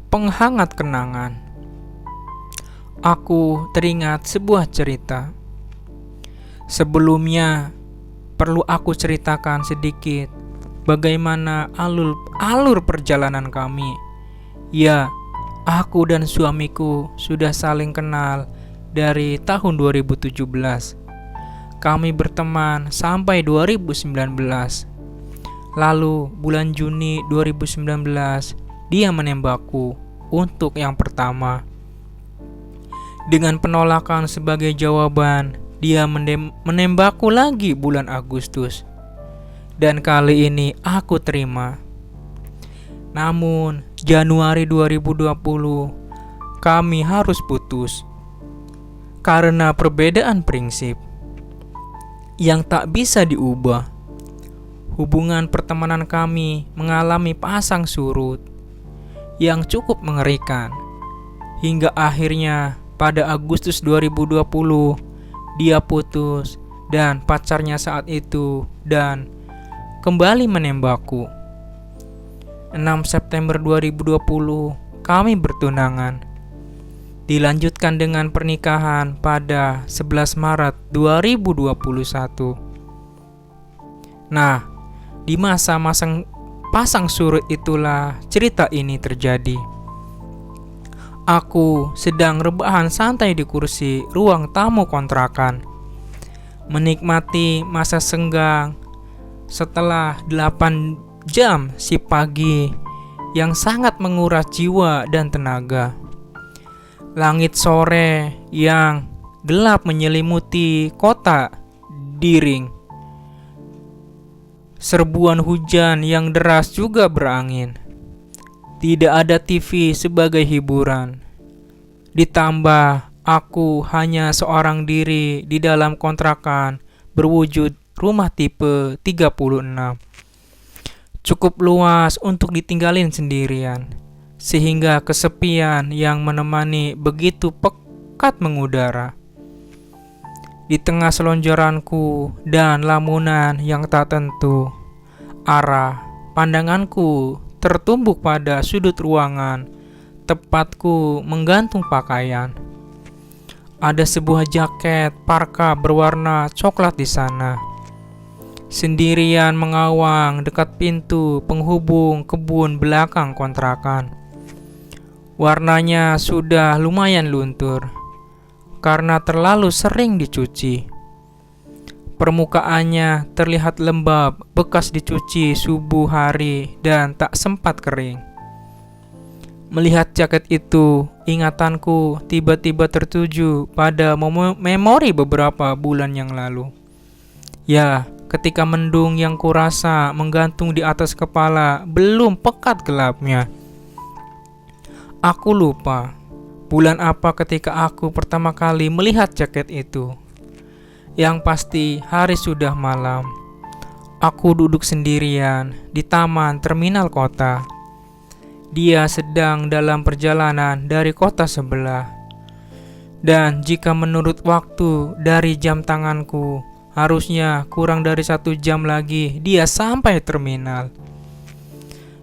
penghangat kenangan. Aku teringat sebuah cerita. Sebelumnya, perlu aku ceritakan sedikit bagaimana alur perjalanan kami. Ya, aku dan suamiku sudah saling kenal dari tahun 2017. Kami berteman sampai 2019. Lalu bulan Juni 2019 dia menembakku untuk yang pertama. Dengan penolakan sebagai jawaban, dia menembakku lagi bulan Agustus. Dan kali ini aku terima. Namun Januari 2020 kami harus putus karena perbedaan prinsip yang tak bisa diubah. Hubungan pertemanan kami mengalami pasang surut yang cukup mengerikan. Hingga akhirnya pada Agustus 2020 dia putus dan pacarnya saat itu dan kembali menembakku. 6 September 2020 kami bertunangan. Dilanjutkan dengan pernikahan pada 11 Maret 2021. Nah, di masa-masa pasang surut itulah cerita ini terjadi. Aku sedang rebahan santai di kursi ruang tamu kontrakan, menikmati masa senggang setelah 8 jam si pagi yang sangat menguras jiwa dan tenaga. Langit sore yang gelap menyelimuti kota Diring. Serbuan hujan yang deras juga berangin. Tidak ada TV sebagai hiburan. Ditambah aku hanya seorang diri di dalam kontrakan berwujud rumah tipe 36. Cukup luas untuk ditinggalin sendirian, sehingga kesepian yang menemani begitu pekat mengudara. Di tengah selonjoranku dan lamunan yang tak tentu, arah pandanganku tertumbuk pada sudut ruangan tepatku menggantung pakaian. Ada sebuah jaket parka berwarna coklat di sana. Sendirian mengawang dekat pintu penghubung kebun belakang kontrakan. Warnanya sudah lumayan luntur karena terlalu sering dicuci. Permukaannya terlihat lembab bekas dicuci subuh hari dan tak sempat kering. Melihat jaket itu, ingatanku tiba-tiba tertuju pada memori beberapa bulan yang lalu. Ya, ketika mendung yang kurasa menggantung di atas kepala belum pekat gelapnya. Aku lupa bulan apa ketika aku pertama kali melihat jaket itu. Yang pasti hari sudah malam. Aku duduk sendirian di taman terminal kota. Dia sedang dalam perjalanan dari kota sebelah. Dan jika menurut waktu dari jam tanganku, harusnya kurang dari 1 jam lagi dia sampai terminal.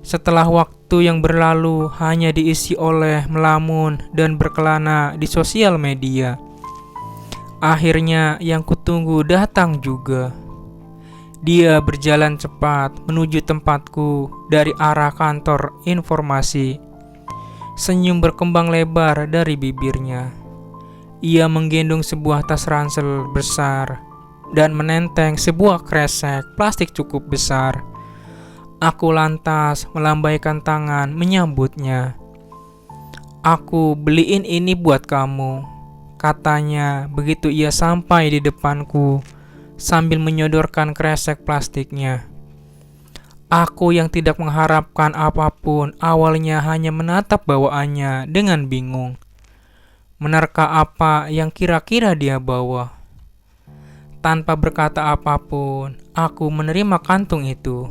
Setelah waktu yang berlalu hanya diisi oleh melamun dan berkelana di sosial media, akhirnya yang kutunggu datang juga. Dia berjalan cepat menuju tempatku dari arah kantor informasi. Senyum berkembang lebar dari bibirnya. Ia menggendong sebuah tas ransel besar dan menenteng sebuah kresek plastik cukup besar. Aku lantas melambaikan tangan menyambutnya. "Aku beliin ini buat kamu," katanya begitu ia sampai di depanku sambil menyodorkan kresek plastiknya. Aku yang tidak mengharapkan apapun awalnya hanya menatap bawaannya dengan bingung. Menerka apa yang kira-kira dia bawa. Tanpa berkata apapun, aku menerima kantung itu.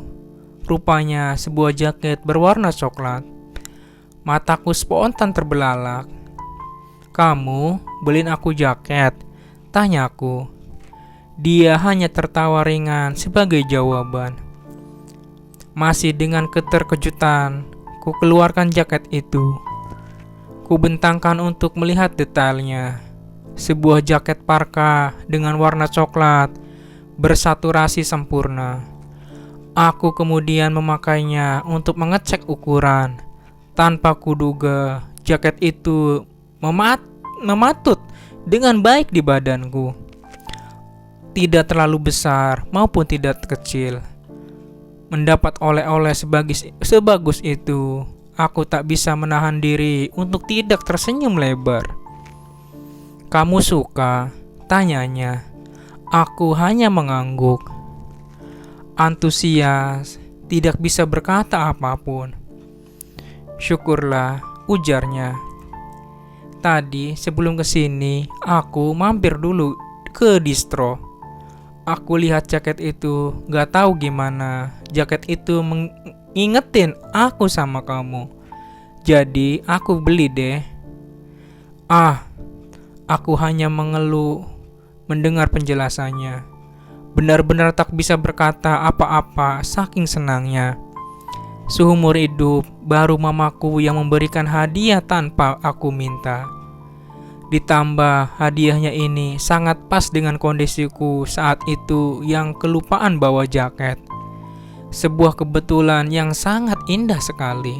Rupanya sebuah jaket berwarna coklat. Mataku spontan terbelalak. "Kamu beliin aku jaket?" tanyaku. Dia hanya tertawa ringan sebagai jawaban. Masih dengan keterkejutan, ku keluarkan jaket itu. Kubentangkan untuk melihat detailnya. Sebuah jaket parka dengan warna coklat bersaturasi sempurna. Aku kemudian memakainya untuk mengecek ukuran. Tanpa kuduga, jaket itu mematut dengan baik di badanku. Tidak terlalu besar maupun tidak kecil. Mendapat oleh-oleh sebagus itu, aku tak bisa menahan diri untuk tidak tersenyum lebar. "Kamu suka?" tanyanya. Aku hanya mengangguk. Antusias, tidak bisa berkata apapun. "Syukurlah," ujarnya. "Tadi sebelum kesini, aku mampir dulu ke distro. Aku lihat jaket itu, gak tahu gimana. Jaket itu mengingetin aku sama kamu. Jadi aku beli deh." Aku hanya mengeluh mendengar penjelasannya. Benar-benar tak bisa berkata apa-apa saking senangnya. Seumur hidup, baru mamaku yang memberikan hadiah tanpa aku minta. Ditambah hadiahnya ini sangat pas dengan kondisiku saat itu yang kelupaan bawa jaket. Sebuah kebetulan yang sangat indah sekali.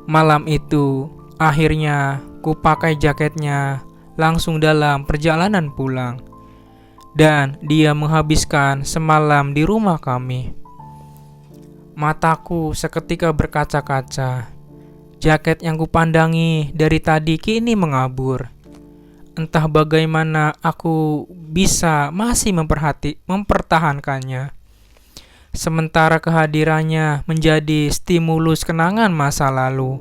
Malam itu, akhirnya ku pakai jaketnya langsung dalam perjalanan pulang. Dan dia menghabiskan semalam di rumah kami. Mataku seketika berkaca-kaca. Jaket yang kupandangi dari tadi kini mengabur. Entah bagaimana aku bisa masih mempertahankannya. Sementara kehadirannya menjadi stimulus kenangan masa lalu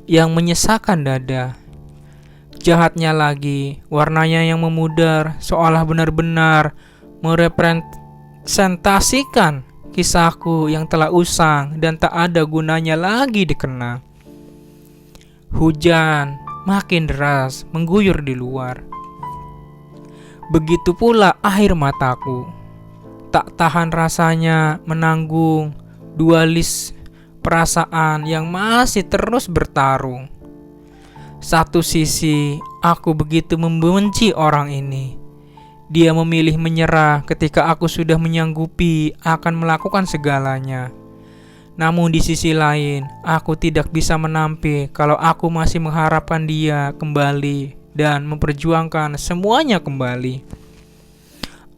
yang menyesakan dada. Jahatnya lagi, warnanya yang memudar seolah benar-benar merepresentasikan kisahku yang telah usang dan tak ada gunanya lagi dikenang. Hujan makin deras mengguyur di luar. Begitu pula air mataku. Tak tahan rasanya menanggung dualis perasaan yang masih terus bertarung. Satu sisi, aku begitu membenci orang ini. Dia memilih menyerah ketika aku sudah menyanggupi akan melakukan segalanya. Namun di sisi lain, aku tidak bisa menampik kalau aku masih mengharapkan dia kembali dan memperjuangkan semuanya kembali.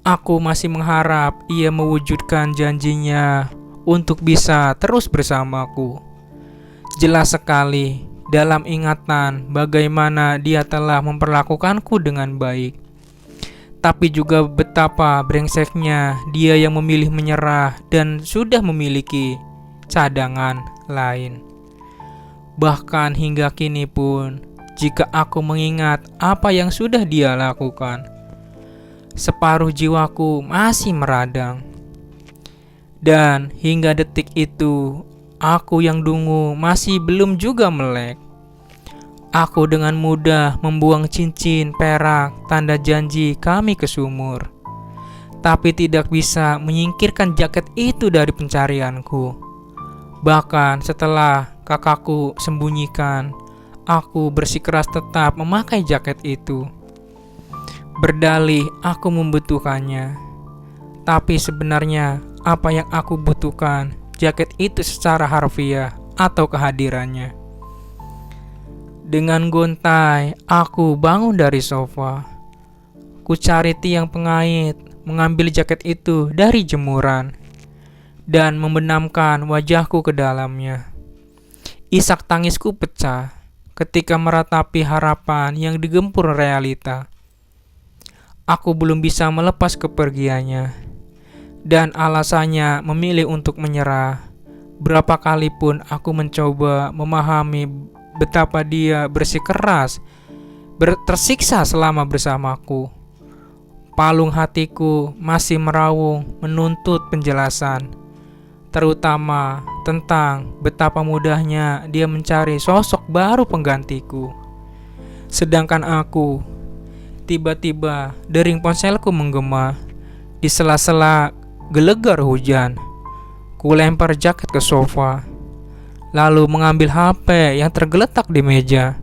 Aku masih mengharap ia mewujudkan janjinya untuk bisa terus bersamaku. Jelas sekali dalam ingatan bagaimana dia telah memperlakukanku dengan baik. Tapi juga betapa brengseknya dia yang memilih menyerah dan sudah memiliki cadangan lain. Bahkan hingga kini pun, jika aku mengingat apa yang sudah dia lakukan, separuh jiwaku masih meradang. Dan hingga detik itu, aku yang dungu masih belum juga melek. Aku dengan mudah membuang cincin perak tanda janji kami ke sumur. Tapi tidak bisa menyingkirkan jaket itu dari pencarianku. Bahkan setelah kakakku sembunyikan, aku bersikeras tetap memakai jaket itu. Berdalih aku membutuhkannya. Tapi sebenarnya apa yang aku butuhkan jaket itu secara harfiah atau kehadirannya. Dengan gontai, aku bangun dari sofa. Ku cari tiang pengait, mengambil jaket itu dari jemuran, dan membenamkan wajahku ke dalamnya. Isak tangisku pecah ketika meratapi harapan yang digempur realita. Aku belum bisa melepas kepergiannya, dan alasannya memilih untuk menyerah. Berapa kali pun aku mencoba memahami betapa dia bersikeras, tersiksa selama bersamaku. Palung hatiku masih merawung menuntut penjelasan, terutama tentang betapa mudahnya dia mencari sosok baru penggantiku. Sedangkan aku, tiba-tiba dering ponselku menggema. Di sela-sela gelegar hujan, ku lempar jaket ke sofa, lalu mengambil HP yang tergeletak di meja.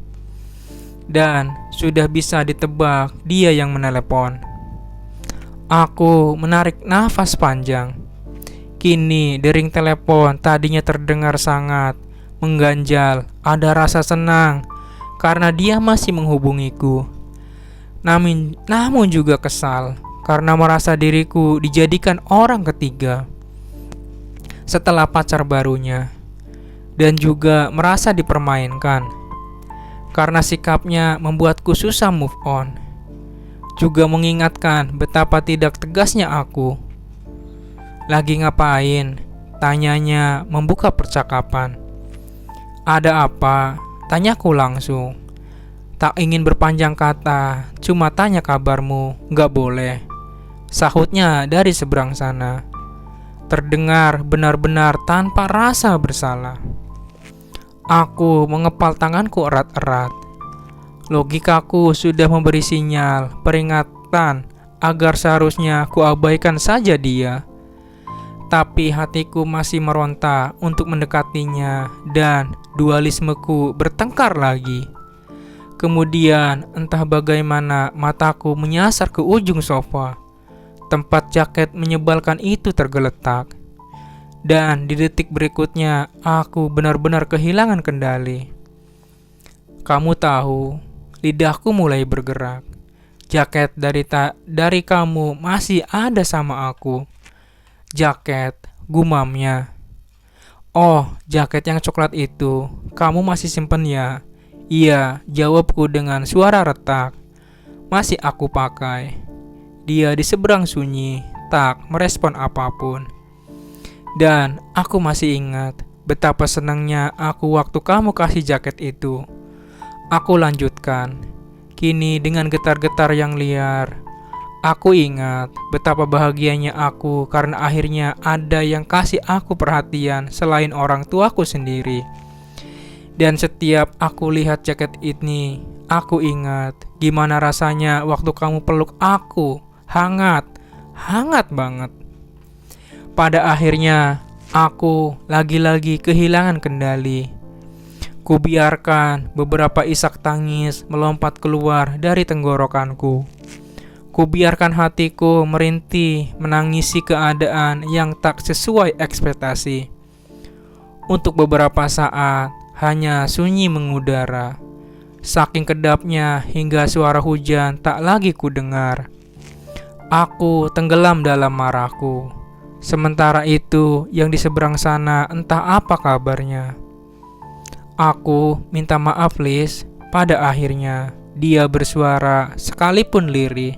Dan sudah bisa ditebak dia yang menelepon. Aku menarik nafas panjang. Kini dering telepon tadinya terdengar sangat mengganjal. Ada rasa senang karena dia masih menghubungiku. Namun juga kesal karena merasa diriku dijadikan orang ketiga setelah pacar barunya. Dan juga merasa dipermainkan karena sikapnya membuatku susah move on. Juga mengingatkan betapa tidak tegasnya aku. Lagi ngapain? Tanyanya membuka percakapan. Ada apa? Tanyaku langsung. Tak ingin berpanjang kata, cuma tanya kabarmu, gak boleh. Sahutnya dari seberang sana. Terdengar benar-benar tanpa rasa bersalah. Aku mengepal tanganku erat-erat. Logikaku sudah memberi sinyal peringatan agar seharusnya kuabaikan saja dia. Tapi hatiku masih meronta untuk mendekatinya dan dualismeku bertengkar lagi. Kemudian entah bagaimana mataku menyasar ke ujung sofa. Tempat jaket menyebalkan itu tergeletak. Dan di detik berikutnya aku benar-benar kehilangan kendali. Kamu tahu, lidahku mulai bergerak. Jaket dari kamu masih ada sama aku. Jaket, gumamnya. Oh, jaket yang coklat itu, kamu masih simpen ya? Iya, jawabku dengan suara retak. Masih aku pakai. Dia di seberang sunyi, tak merespon apapun. Dan aku masih ingat betapa senangnya aku waktu kamu kasih jaket itu. Aku lanjutkan. Kini dengan getar-getar yang liar. Aku ingat betapa bahagianya aku karena akhirnya ada yang kasih aku perhatian selain orang tuaku sendiri. Dan setiap aku lihat jaket ini, aku ingat gimana rasanya waktu kamu peluk aku. Hangat banget. Pada akhirnya, aku lagi-lagi kehilangan kendali. Kubiarkan beberapa isak tangis melompat keluar dari tenggorokanku. Kubiarkan hatiku merintih menangisi keadaan yang tak sesuai ekspektasi. Untuk beberapa saat, hanya sunyi mengudara. Saking kedapnya hingga suara hujan tak lagi kudengar. Aku tenggelam dalam marahku. Sementara itu, yang di seberang sana entah apa kabarnya. Aku minta maaf, Liz. Pada akhirnya, dia bersuara sekalipun lirih.